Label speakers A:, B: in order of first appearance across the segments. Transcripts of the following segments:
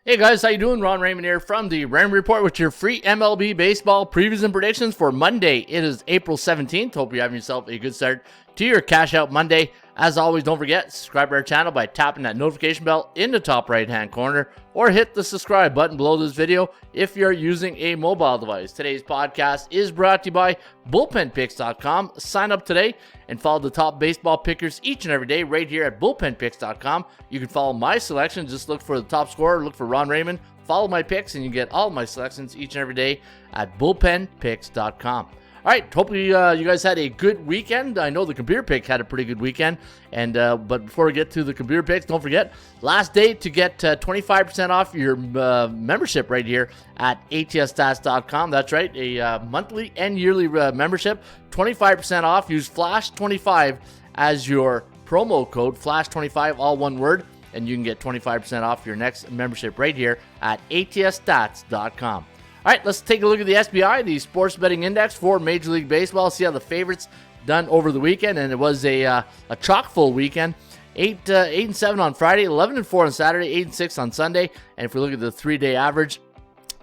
A: Hey guys, how you doing? Ron Raymond here from the Raymond Report with your free MLB Baseball previews and predictions for Monday. It is April 17th. Hope you're having yourself a good start to your Cash Out Monday. As always, don't forget, subscribe to our channel by tapping that notification bell in the top right-hand corner or hit the subscribe button below this video if you're using a mobile device. Today's podcast is brought to you by bullpenpicks.com. Sign up today and follow the top baseball pickers each and every day right here at bullpenpicks.com. You can follow my selection. Just look for the top scorer, look for Ron Raymond, follow my picks, and you get all my selections each and every day at bullpenpicks.com. All right, hopefully you guys had a good weekend. I know the computer pick had a pretty good weekend. And but before we get to the computer picks, don't forget, last day to get 25% off your membership right here at atsstats.com. That's right, a monthly and yearly membership. 25% off. Use FLASH25 as your promo code, FLASH25, all one word. And you can get 25% off your next membership right here at atsstats.com. All right, let's take a look at the SBI, the Sports Betting Index for Major League Baseball. See how the favorites done over the weekend, and it was a chock-full weekend. 8-7 on Friday, 11-4 on Saturday, 8-6 on Sunday. And if we look at the three-day average,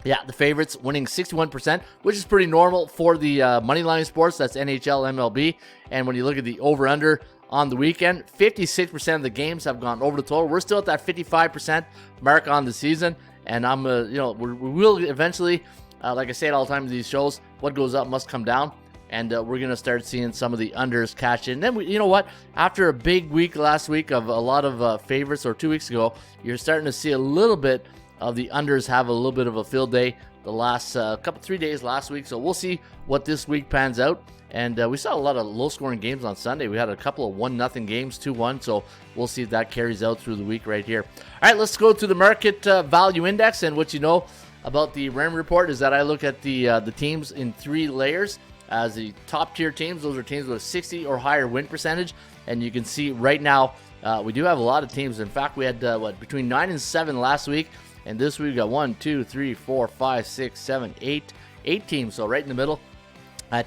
A: yeah, the favorites winning 61%, which is pretty normal for the moneyline sports. That's NHL, MLB. And when you look at the over/under on the weekend, 56% of the games have gone over the total. We're still at that 55% mark on the season. And I'm, we will eventually, like I say it all the time in these shows, what goes up must come down. And we're going to start seeing some of the unders catch in. And then, you know what? After a big week last week of a lot of favorites, or 2 weeks ago, you're starting to see a little bit of the unders have a little bit of a field day the last 3 days last week. So we'll see what this week pans out. And we saw a lot of low-scoring games on Sunday. We had a couple of 1-0 games, 2-1. So we'll see if that carries out through the week right here. All right, let's go to the market value index. And what you know about the Raymond Report is that I look at the teams in three layers. As the top-tier teams, those are teams with a 60 or higher win percentage. And you can see right now we do have a lot of teams. In fact, we had, between 9 and 7 last week. And this week we got 1, 2, 3, 4, 5, 6, 7, 8 teams. So right in the middle.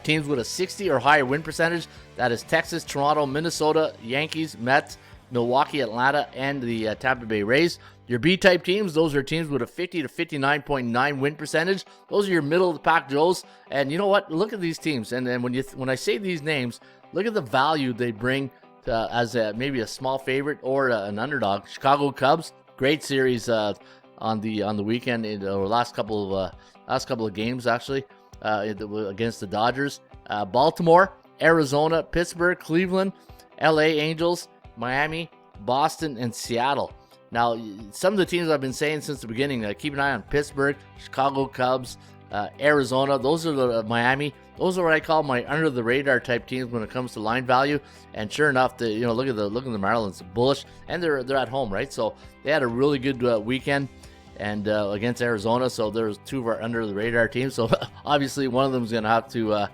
A: Teams with a 60 or higher win percentage. That is Texas, Toronto, Minnesota, Yankees, Mets, Milwaukee, Atlanta, and the Tampa Bay Rays. Your B-type teams, those are teams with a 50 to 59.9 win percentage. Those are your middle-of-the-pack Joes. And you know what? Look at these teams. And then when I say these names, look at the value they bring as maybe a small favorite or an underdog. Chicago Cubs, great series on the weekend, or last couple of games actually. Against the Dodgers, Baltimore, Arizona, Pittsburgh, Cleveland, LA Angels, Miami, Boston, and Seattle. Now, some of the teams I've been saying since the beginning, keep an eye on Pittsburgh, Chicago Cubs, Arizona. Those are the Miami. Those are what I call my under-the-radar type teams when it comes to line value. And sure enough, look at the Marlins, bullish, and they're at home, right? So they had a really good weekend. And against Arizona, so there's two of our under-the-radar teams. So obviously one of them is going to have to,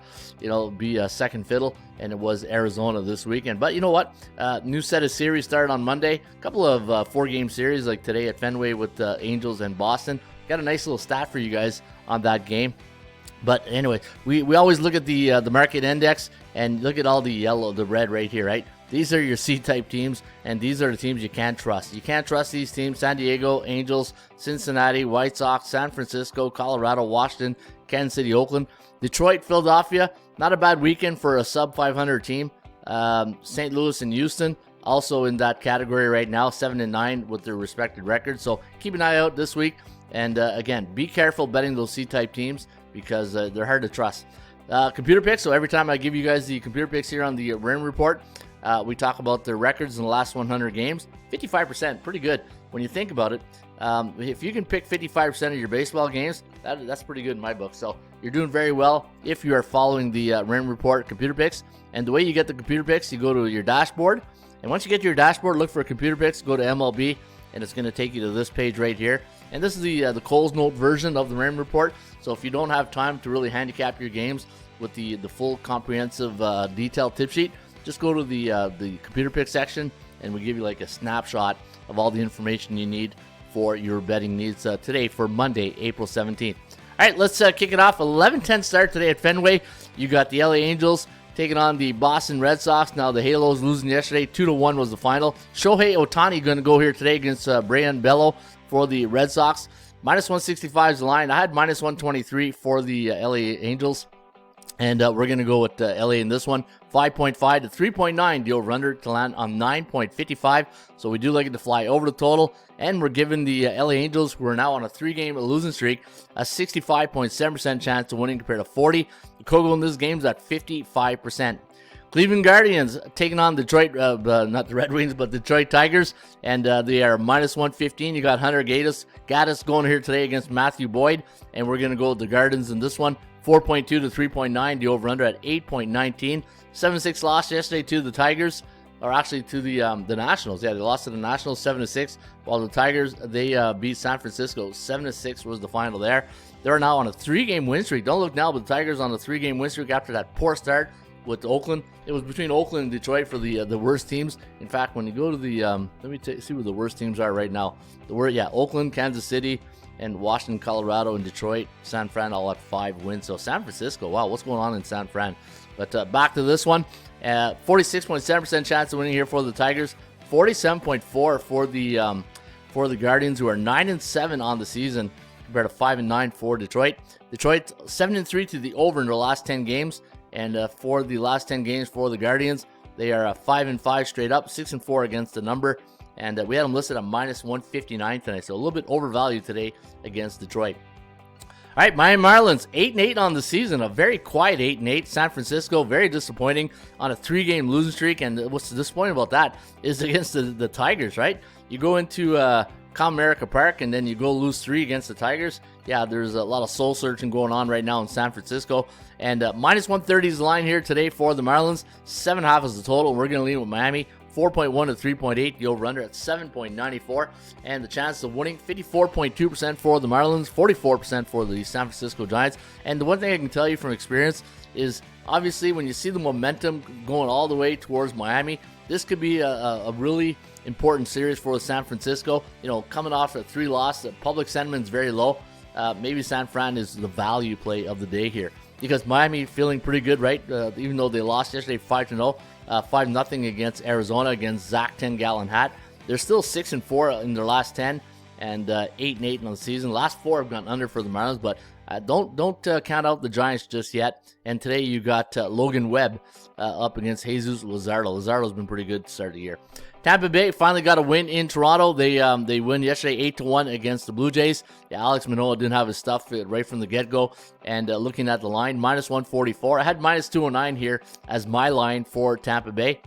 A: be a second fiddle, and it was Arizona this weekend. But you know what? New set of series started on Monday. A couple of four-game series like today at Fenway with the Angels and Boston. Got a nice little stat for you guys on that game. But anyway, we always look at the market index and look at all the yellow, the red right here, right? These are your C-type teams, and these are the teams you can't trust. You can't trust these teams: San Diego, Angels, Cincinnati, White Sox, San Francisco, Colorado, Washington, Kansas City, Oakland. Detroit, Philadelphia, not a bad weekend for a sub-500 team. St. Louis and Houston, also in that category right now, 7-9 with their respective records. So keep an eye out this week. And again, be careful betting those C-type teams because they're hard to trust. Computer picks. So every time I give you guys the computer picks here on the Raymond Report, we talk about their records in the last 100 games. 55%, pretty good when you think about it. If you can pick 55% of your baseball games, that's pretty good in my book. So you're doing very well if you are following the Raymond Report computer picks. And the way you get the computer picks, you go to your dashboard. And once you get to your dashboard, look for computer picks, go to MLB, and it's going to take you to this page right here. And this is the Coles Note version of the Raymond Report. So if you don't have time to really handicap your games with the full comprehensive detailed tip sheet, just go to the computer pick section, and we give you like a snapshot of all the information you need for your betting needs today for Monday, April 17th. All right, let's kick it off. 11-10 start today at Fenway. You got the LA Angels taking on the Boston Red Sox. Now the Halos losing yesterday. 2-1 was the final. Shohei Ohtani going to go here today against Brayan Bello for the Red Sox. Minus 165 is the line. I had minus 123 for the LA Angels. And we're going to go with LA in this one. 5.5 to 3.9. The over-under to land on 9.55. So we do like it to fly over the total. And we're giving the LA Angels, who are now on a 3-game losing streak, a 65.7% chance of winning compared to 40. The Kogo in this game is at 55%. Cleveland Guardians taking on Detroit, not the Red Wings, but Detroit Tigers, and they are minus 115. You got Hunter Gaddis going here today against Matthew Boyd, and we're going to go with the Guardians in this one. 4.2 to 3.9, the over-under at 8.19. 7-6 loss yesterday to the Tigers, or actually to the Nationals. Yeah, they lost to the Nationals 7-6, while the Tigers, they beat San Francisco. 7-6 was the final there. They're now on a 3-game win streak. Don't look now, but the Tigers on a 3-game win streak after that poor start with Oakland. It was between Oakland and Detroit for the worst teams. In fact, when you go to the let me see where the worst teams are right now. Oakland, Kansas City, and Washington, Colorado, and Detroit. San Fran all at 5 wins. So San Francisco, wow, what's going on in San Fran? But back to this one. 46.7% chance of winning here for the Tigers. 47.4 for the Guardians, who are 9-7 on the season compared to 5-9 for Detroit. Detroit 7-3 to the over in their last 10 games. And for the last 10 games for the Guardians, they are 5-5 straight up, 6-4 against the number. And we had them listed at minus 159 tonight, so a little bit overvalued today against Detroit. All right, Miami Marlins, 8-8 on the season, a very quiet 8-8. San Francisco, very disappointing on a 3-game losing streak. And what's disappointing about that is against the Tigers, right? You go into Comerica Park, and then you go lose 3 against the Tigers. Yeah, there's a lot of soul searching going on right now in San Francisco. And minus 130 is the line here today for the Marlins. 7.5 is the total. We're going to lean with Miami. 4.1 to 3.8. The over-under at 7.94. And the chance of winning, 54.2% for the Marlins, 44% for the San Francisco Giants. And the one thing I can tell you from experience is, obviously, when you see the momentum going all the way towards Miami, this could be a really important series for San Francisco. You know, coming off a 3 loss, the public sentiment's very low. Maybe San Fran is the value play of the day here, because Miami feeling pretty good, right? Even though they lost yesterday 5-0, 5-0 against Arizona, against Zach 10-gallon hat. They're still 6-4 in their last 10 and 8-8 on the season. Last 4 have gone under for the Marlins, but don't count out the Giants just yet. And today you got Logan Webb up against Jesus Luzardo. Luzardo's been pretty good to start the year. Tampa Bay finally got a win in Toronto. They win yesterday 8-1 against the Blue Jays. Yeah, Alex Manoah didn't have his stuff right from the get-go. And looking at the line, minus 144. I had minus 209 here as my line for Tampa Bay.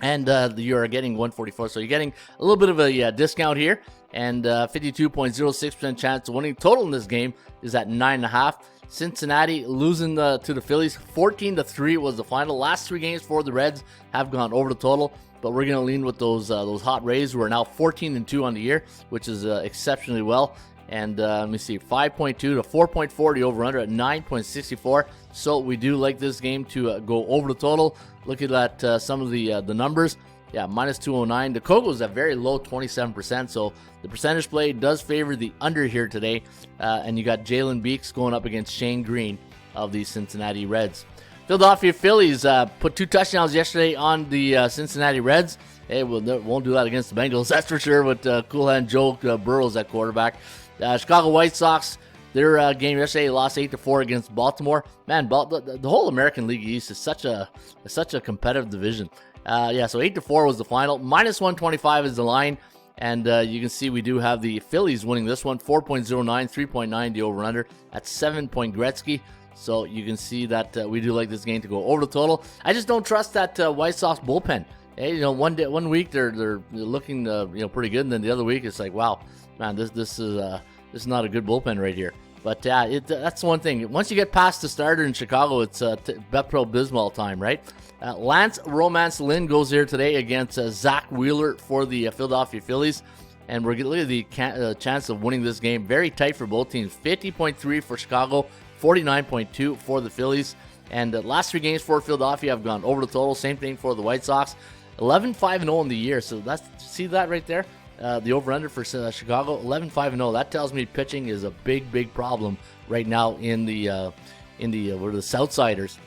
A: And you're getting 144. So you're getting a little bit of a discount here. And 52.06% chance of winning. Total in this game is at 9.5. Cincinnati losing to the Phillies. 14-3 was the final. Last 3 games for the Reds have gone over the total. But we're going to lean with those hot Rays, who are now 14-2 on the year, which is exceptionally well. And let me see, 5.2 to 4.4, the over-under at 9.64. So we do like this game to go over the total. Looking at some of the numbers, yeah, minus 209. The Kogo's at very low, 27%. So the percentage play does favor the under here today. And you got Jalen Beeks going up against Shane Green of the Cincinnati Reds. Philadelphia Phillies put 2 touchdowns yesterday on the Cincinnati Reds. Hey, won't do that against the Bengals, that's for sure, with Cool Hand Joe Burrows at quarterback. Chicago White Sox, their game yesterday lost 8-4 against Baltimore. Man, the whole American League East is such a competitive division. Yeah, so 8-4 was the final. Minus 125 is the line. And you can see we do have the Phillies winning this one. 4.09, 3.9 the over-under at 7-point Gretzky. So you can see that we do like this game to go over the total. I just don't trust that White Sox bullpen. Hey, one week they're looking pretty good, and then the other week it's like, wow, man, this is not a good bullpen right here. But that's one thing. Once you get past the starter in Chicago, it's Pepto-Bismol time, right? Lance Romance Lynn goes here today against Zach Wheeler for the Philadelphia Phillies. And we're going to look at the chance of winning this game. Very tight for both teams. 50.3 for Chicago, 49.2 for the Phillies. And the last 3 games for Philadelphia have gone over the total. Same thing for the White Sox. 11-5-0 in the year. So see that right there? The over-under for Chicago, 11-5-0. That tells me pitching is a big problem right now in the Southsiders.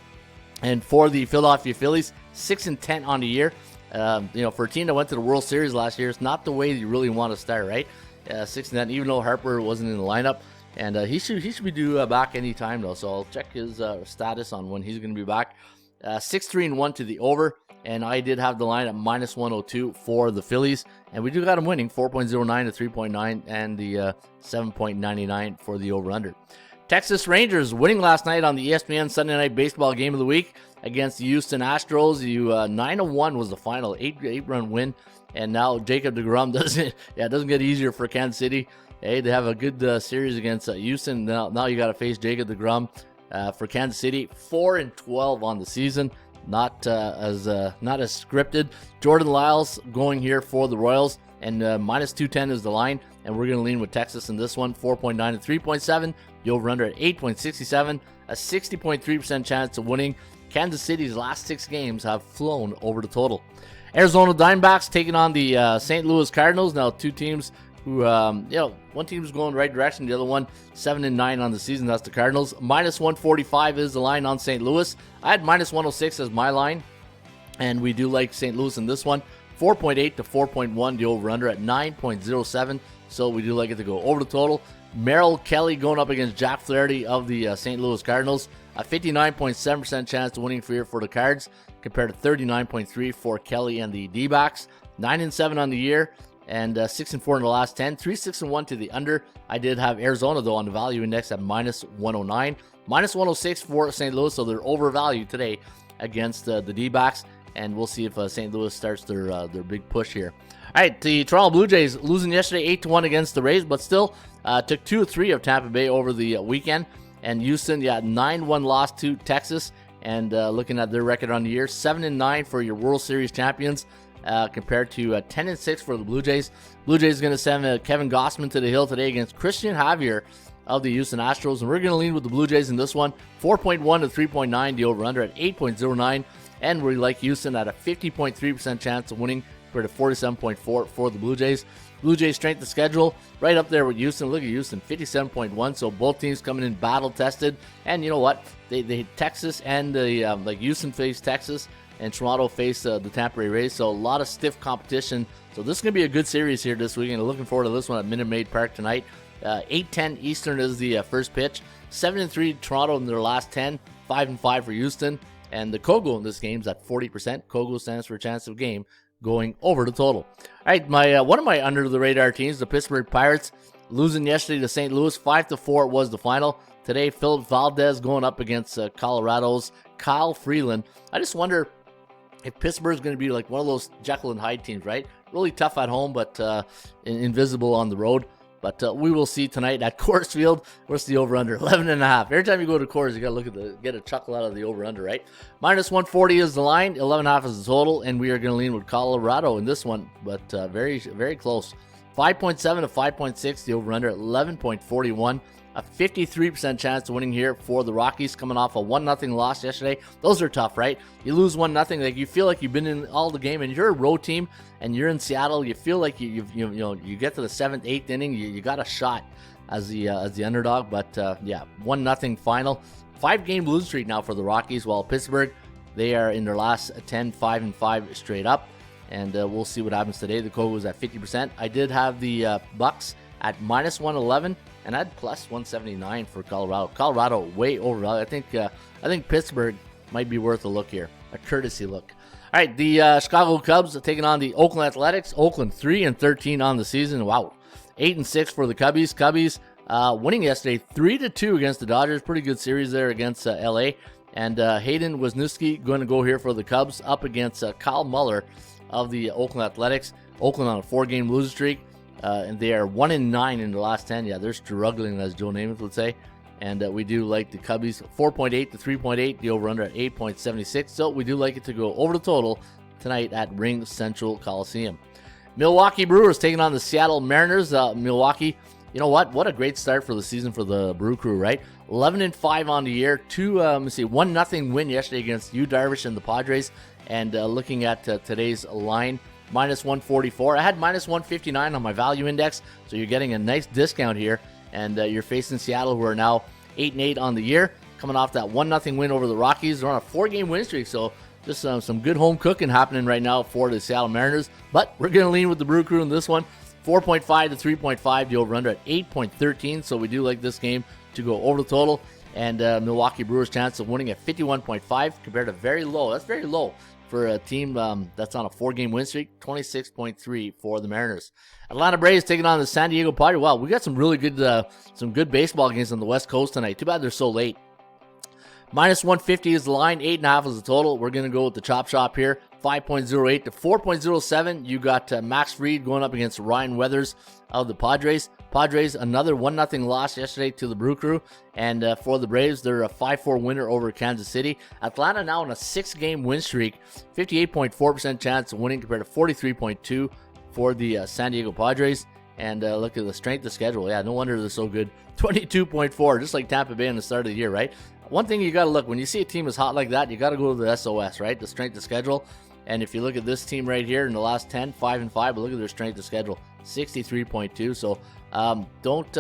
A: And for the Philadelphia Phillies, 6-10 on the year. For a team that went to the World Series last year, it's not the way you really want to start, right? 69, even though Harper wasn't in the lineup. And he should be due back any time, though. So I'll check his status on when he's going to be back. 6-3-1 to the over. And I did have the line at minus 102 for the Phillies. And we do got them winning 4.09 to 3.9 and the 7.99 for the over-under. Texas Rangers winning last night on the ESPN Sunday Night Baseball game of the week against the Houston Astros. 9-1 was the final, 8-run win. And now Jacob deGrom doesn't get easier for Kansas City. Hey, they have a good series against Houston. Now you got to face Jacob deGrom for Kansas City. 4-12 on the season. Not as scripted. Jordan Lyles going here for the Royals, and minus 210 is the line, and we're going to lean with Texas in this one. 4.9 to 3.7. The over-under at 8.67. A 60.3% chance of winning. Kansas City's last 6 games have flown over the total. Arizona Diamondbacks taking on the St. Louis Cardinals. Now, two teams who, one team's going the right direction, the other one 7-9 on the season. That's the Cardinals. Minus 145 is the line on St. Louis. I had minus 106 as my line, and we do like St. Louis in this one. 4.8 to 4.1, the over-under at 9.07, so we do like it to go over the total. Merrill Kelly going up against Jack Flaherty of the St. Louis Cardinals. A 59.7% chance of winning for the Cards, compared to 39.3 for Kelly and the D-backs. 9-7 on the year. And 6-4 in the last 10. 3-6-1 to the under. I did have Arizona, though, on the value index at minus 109. Minus 106 for St. Louis, so they're overvalued today against the D-backs. And we'll see if St. Louis starts their big push here. All right, the Toronto Blue Jays losing yesterday 8-1 against the Rays, but still took 2 of 3 of Tampa Bay over the weekend. And Houston, 9-1 loss to Texas. And looking at their record on the year, 7-9 for your World Series champions. Compared to 10-6 for the Blue Jays. Blue Jays is going to send Kevin Gossman to the hill today against Christian Javier of the Houston Astros, and we're going to lean with the Blue Jays in this one. 4.1 to 3.9, the over-under at 8.09, and we like Houston at a 50.3% chance of winning compared to 47.4 for the Blue Jays. Blue Jays strength of schedule right up there with Houston. Look at Houston, 57.1, so both teams coming in battle-tested, and you know what? They Texas and the Houston face Texas, and Toronto face the Tampa Bay Rays, so a lot of stiff competition. So this is going to be a good series here this weekend. Looking forward to this one at Minute Maid Park tonight. 8:10 Eastern is the first pitch. 7-3 Toronto in their last 10. 5-5 for Houston. And the Kogo in this game is at 40%. Kogo stands for chance of game going over the total. All right, one of my under-the-radar teams, the Pittsburgh Pirates, losing yesterday to St. Louis. 5-4 was the final. Today, Philip Valdez going up against Colorado's Kyle Freeland. I just wonder if Pittsburgh's going to be like one of those Jekyll and Hyde teams, right? Really tough at home, but invisible on the road. But we will see tonight at Coors Field. What's the over-under? 11.5. Every time you go to Coors, you got to look at get a chuckle out of the over-under, right? Minus 140 is the line. 11.5 is the total, and we are going to lean with Colorado in this one, but very, very close. 5.7 to 5.6, the over-under at 11.41. A 53% chance of winning here for the Rockies, coming off a 1-0 loss yesterday. Those are tough, right? You lose 1-0, like you feel like you've been in all the game, and you're a road team, and you're in Seattle. You feel like you get to the 7th, 8th inning, you got a shot as the underdog. But 1-0 final. 5-game losing streak now for the Rockies. While Pittsburgh, they are in their last 10, 5-5 straight up, and we'll see what happens today. The Kogo was at 50%. I did have the Bucks at minus 111. And I had plus 179 for Colorado. Colorado way overvalued. I think Pittsburgh might be worth a look here, a courtesy look. All right, the Chicago Cubs are taking on the Oakland Athletics. Oakland 3-13 on the season. Wow, 8-6 for the Cubbies. Cubbies winning yesterday 3-2 against the Dodgers. Pretty good series there against LA. And Hayden Wesniewski going to go here for the Cubs up against Kyle Muller of the Oakland Athletics. Oakland on a 4-game losing streak. And they are 1-9 in the last 10. Yeah, they're struggling, as Joe Namath would say. And we do like the Cubbies 4.8 to 3.8, the over-under at 8.76. So we do like it to go over the total tonight at Ring Central Coliseum. Milwaukee Brewers taking on the Seattle Mariners. Milwaukee, you know what? What a great start for the season for the Brew Crew, right? 11-5 on the year. 1-0 win yesterday against Yu Darvish and the Padres. And looking at today's line, minus 144. I had minus 159 on my value index, so you're getting a nice discount here. And you're facing Seattle, who are now 8-8 on the year, coming off that 1-0 win over the Rockies. They're on a 4-game win streak, so just some good home cooking happening right now for the Seattle Mariners. But we're going to lean with the Brew Crew in this one. 4.5 to 3.5. The over-under at 8.13. So we do like this game to go over the total. And Milwaukee Brewers' chance of winning at 51.5 compared to very low. That's very low for a team that's on a 4-game win streak. 26.3 for the Mariners. Atlanta Braves taking on the San Diego Padres. Wow, we got some really good baseball games on the West Coast tonight. Too bad they're so late. -150 is the line. 8.5 is the total. We're going to go with the chop shop here. 5.08 to 4.07. You got Max Fried going up against Ryan Weathers of the Padres. Padres, another 1-0 loss yesterday to the Brew Crew. And for the Braves, they're a 5-4 winner over Kansas City. Atlanta now on a 6-game win streak. 58.4% chance of winning compared to 43.2 for the San Diego Padres. And look at the strength of schedule. Yeah, no wonder they're so good. 22.4, just like Tampa Bay in the start of the year, right? One thing you got to look, when you see a team is hot like that, you got to go to the SOS, right? The strength of schedule. And if you look at this team right here in the last 10, 5-5, but look at their strength of schedule, 63.2. So don't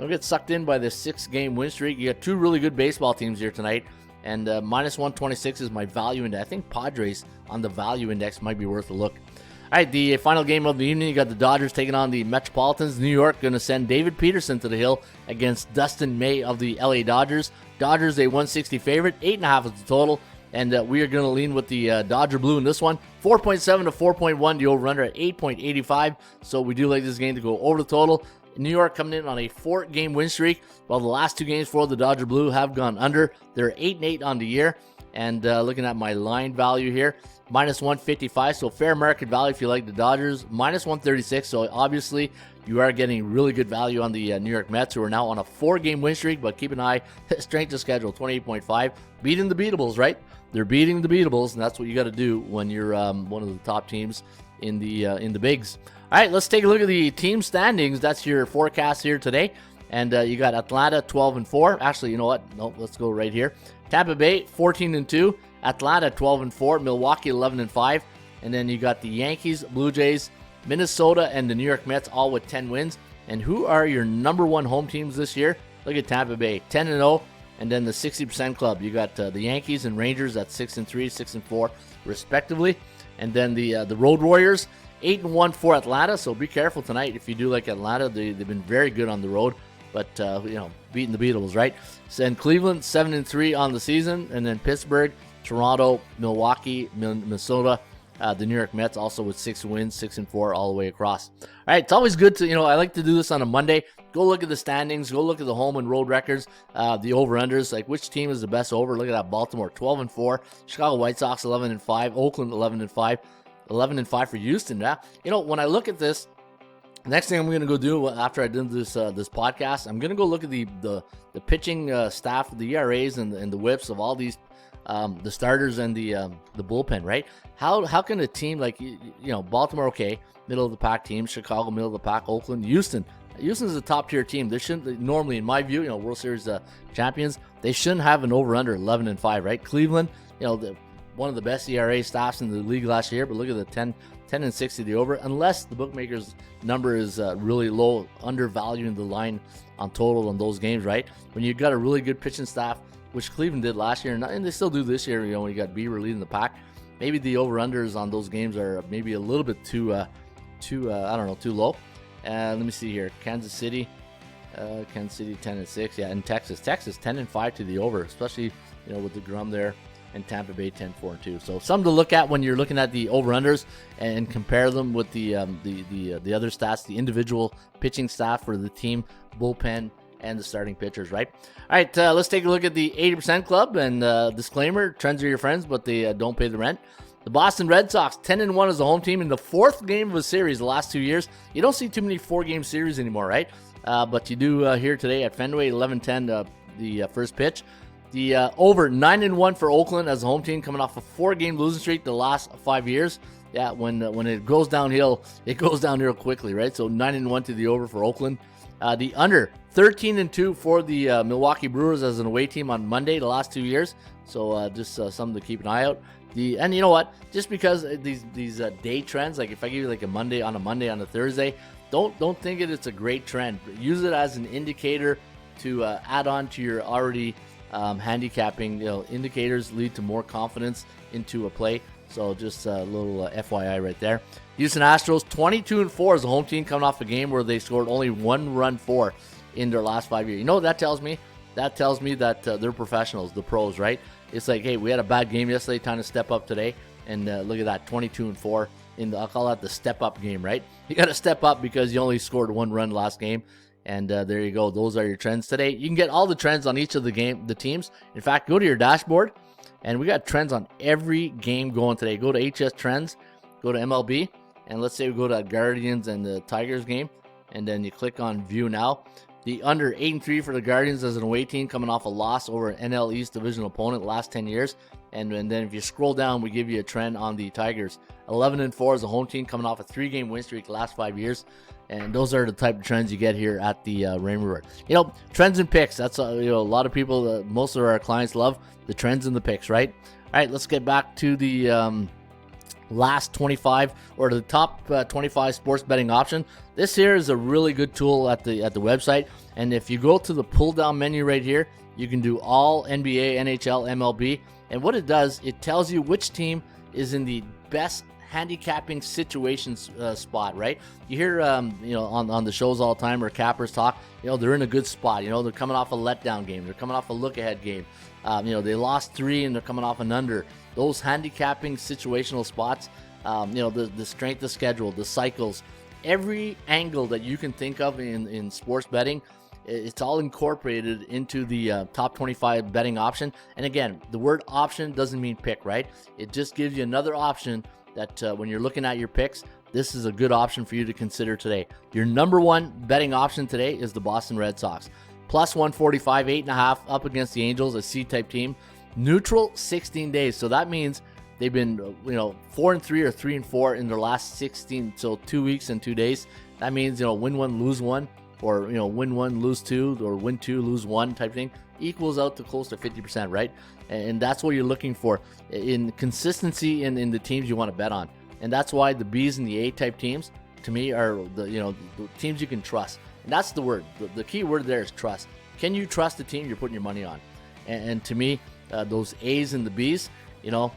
A: get sucked in by this 6-game win streak. You got two really good baseball teams here tonight. And -126 is my value index. I think Padres on the value index might be worth a look. All right, the final game of the evening, you got the Dodgers taking on the Metropolitans. New York going to send David Peterson to the hill against Dustin May of the LA Dodgers. Dodgers a 160 favorite, 8.5 is the total, and we are going to lean with the Dodger Blue in this one. 4.7 to 4.1, the over-under at 8.85, so we do like this game to go over the total. New York coming in on a 4-game win streak, while the last 2 games for the Dodger Blue have gone under. They're 8-8 on the year, and looking at my line value here, -155, so fair market value if you like the Dodgers. -136, so obviously you are getting really good value on the New York Mets, who are now on a 4-game win streak, but keep an eye, strength of schedule, 28.5, beating the beatables, right? They're beating the beatables, and that's what you got to do when you're one of the top teams in the bigs. All right, let's take a look at the team standings. That's your forecast here today, and you got Atlanta 12-4. Actually, you know what? No, let's go right here. Tampa Bay 14-2. Atlanta 12-4, Milwaukee 11-5, and then you got the Yankees, Blue Jays, Minnesota, and the New York Mets all with 10 wins. And who are your number 1 home teams this year? Look at Tampa Bay, 10-0, and then the 60% club. You got the Yankees and Rangers at 6-3, 6-4, respectively, and then the Road Warriors 8-1 for Atlanta. So be careful tonight if you do like Atlanta. They've been very good on the road, but beating the Beatles, right? And Cleveland 7-3 on the season, and then Pittsburgh, Toronto, Milwaukee, Minnesota, the New York Mets also with 6 wins, 6-4 all the way across. All right, it's always good to, I like to do this on a Monday. Go look at the standings, go look at the home and road records, the over-unders, like which team is the best over. Look at that, Baltimore 12-4, Chicago White Sox 11-5, Oakland 11-5, 11-5 for Houston. Yeah, when I look at this, next thing I'm going to go do after I do this podcast, I'm going to go look at the pitching staff, the ERAs and the whips of all these the starters and the bullpen, right? How can a team like Baltimore, okay, middle of the pack team, Chicago middle of the pack, Oakland, Houston's a top tier team. They shouldn't normally, in my view, World Series champions, they shouldn't have an over under 11-5, right? Cleveland, one of the best ERA staffs in the league last year, but look at the 10-60 the over, unless the bookmakers number is really low, undervaluing the line on total on those games, right? When you've got a really good pitching staff, which Cleveland did last year, and they still do this year, when you got Bieber leading the pack, maybe the over-unders on those games are maybe a little bit too low. Let me see here. Kansas City 10-6, yeah, and Texas 10-5 to the over, especially, with the Grum there, and Tampa Bay 10-4-2. So something to look at when you're looking at the over-unders and compare them with the other stats, the individual pitching staff for the team, bullpen, and the starting pitchers, right? All right, let's take a look at the 80% club. And disclaimer, trends are your friends, but they don't pay the rent. The Boston Red Sox, 10-1 as a home team in the 4th game of a series the last 2 years. You don't see too many 4-game series anymore, right? But you do here today at Fenway, 11-10 the first pitch. The over 9-1 for Oakland as a home team, coming off a 4-game losing streak the last 5 years. Yeah, when it goes downhill, it goes downhill quickly, right? So 9-1 to the over for Oakland. The under 13-2 for the Milwaukee Brewers as an away team on Monday the last 2 years. So just something to keep an eye out. And you know what? Just because these day trends, like if I give you like a Monday on a Thursday, don't think it's a great trend. Use it as an indicator to add on to your already handicapping. Indicators lead to more confidence into a play. So just a little FYI right there. Houston Astros 22-4 as a home team, coming off a game where they scored only 1 run for in their last 5 years. You know what that tells me? That tells me that they're professionals, the pros, right? It's like, hey, we had a bad game yesterday, time to step up today. And look at that, 22-4. I'll call that the step-up game, right? You got to step up because you only scored 1 run last game. And there you go. Those are your trends today. You can get all the trends on each of the teams. In fact, go to your dashboard, and we got trends on every game going today. Go to HS Trends, go to MLB, and let's say we go to Guardians and the Tigers game, and then you click on View Now. The under 8-3 for the Guardians as an away team, coming off a loss over an NL East divisional opponent last 10 years. And then if you scroll down, we give you a trend on the Tigers. 11-4 as a home team, coming off a 3-game win streak last 5 years. And those are the type of trends you get here at the Raymond Report. You know, trends and picks. That's a lot of people, most of our clients love the trends and the picks, right? All right, let's get back to the last 25 or the top 25 sports betting option. This here is a really good tool at the website. And if you go to the pull down menu right here, you can do all NBA, NHL, MLB. And what it does, it tells you which team is in the best handicapping situations spot, right? You hear on the shows all the time where cappers talk, they're in a good spot. They're coming off a letdown game, they're coming off a look ahead game. They lost 3 and they're coming off an under. Those handicapping situational spots, the strength of schedule, the cycles, every angle that you can think of in sports betting, it's all incorporated into the top 25 betting option. And again, the word option doesn't mean pick, right? It just gives you another option that when you're looking at your picks, this is a good option for you to consider today. Your number one betting option today is the Boston Red Sox. Plus 145, 8.5 up against the Angels, a C-type team. Neutral 16 days. So that means they've been 4-3 or 3-4 in their last 16, so 2 weeks and 2 days. That means, win 1, lose 1, or, win 1, lose 2, or win 2, lose 1 type thing. Equals out to close to 50%, right? And that's what you're looking for in consistency in the teams you want to bet on. And that's why the B's and the A-type teams, to me, are the teams you can trust. And that's the word. The key word there is trust. Can you trust the team you're putting your money on? And to me, those A's and the B's, I know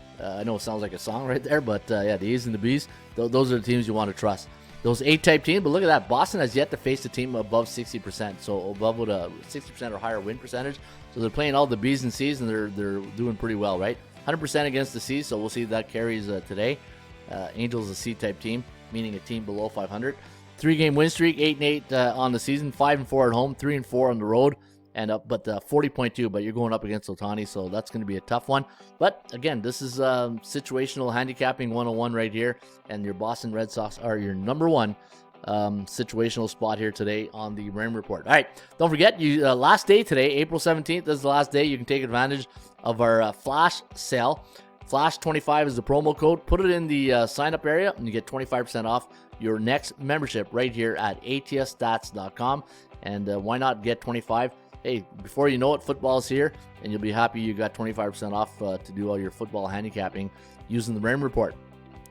A: it sounds like a song right there, but yeah, the A's and the B's, those are the teams you want to trust. Those A-type teams, but look at that. Boston has yet to face a team above 60%, so above with a 60% or higher win percentage. So they're playing all the B's and C's, and they're doing pretty well, right? 100% against the C's, so we'll see if that carries today. Angels, a C-type team, meaning a team below 500. 3-game win streak, 8-8 on the season, 5-4 at home, 3-4 on the road. And but 40.2, but you're going up against Ohtani, so that's going to be a tough one. But again, this is situational handicapping 101 right here, and your Boston Red Sox are your number one situational spot here today on the Raymond Report. All right, don't forget, last day today, April 17th is the last day you can take advantage of our flash sale. Flash 25 is the promo code. Put it in the sign up area, and you get 25% off your next membership right here at atsstats.com. And why not get 25? Hey, before you know it, football's here, and you'll be happy you got 25% off to do all your football handicapping using the Raymond Report.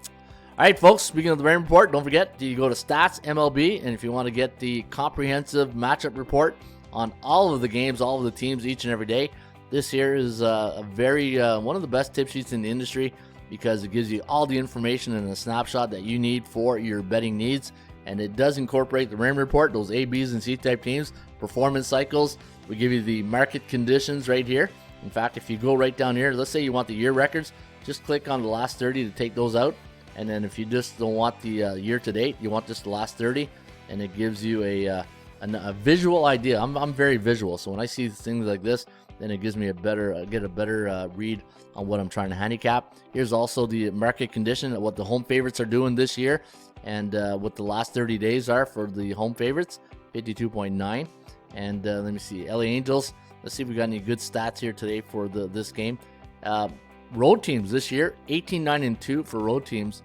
A: All right, folks, speaking of the Raymond Report, don't forget, you go to Stats MLB, and if you want to get the comprehensive matchup report on all of the games, all of the teams each and every day, this here is a very one of the best tip sheets in the industry because it gives you all the information and a snapshot that you need for your betting needs. And it does incorporate the Raymond Report, those A, B's, and C-type teams, performance cycles. We give you the market conditions right here. In fact, if you go right down here, let's say you want the year records, just click on the last 30 to take those out. And then if you just don't want the year to date, you want just the last 30, and it gives you a visual idea. I'm very visual, so when I see things like this, then it gives me a better read on what I'm trying to handicap. Here's also the market condition, what the home favorites are doing this year, and what the last 30 days are for the home favorites, 52.9. And let me see, LA Angels. Let's see if we got any good stats here today for this game. Road teams this year, 18-9-2 for road teams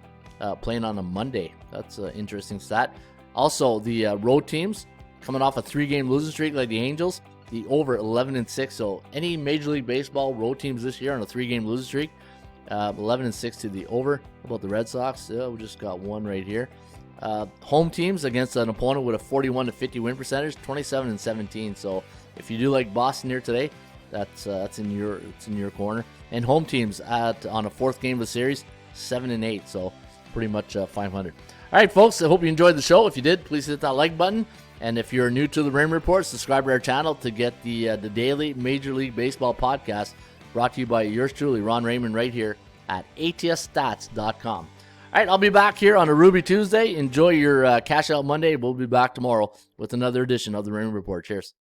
A: playing on a Monday. That's an interesting stat. Also, the road teams coming off a 3-game losing streak like the Angels, the over 11-6. So any Major League Baseball road teams this year on a 3-game losing streak, 11-6 to the over. How about the Red Sox? We just got one right here. Home teams against an opponent with a 41-50 win percentage, 27-17. So if you do like Boston here today, that's in your corner. And home teams on a 4th game of the series, 7-8, so pretty much 500. All right, folks, I hope you enjoyed the show. If you did, please hit that like button. And if you're new to the Raymond Report, subscribe to our channel to get the daily Major League Baseball podcast brought to you by yours truly, Ron Raymond, right here at atsstats.com. All right, I'll be back here on a Ruby Tuesday. Enjoy your Cash Out Monday. We'll be back tomorrow with another edition of the Raymond Report. Cheers.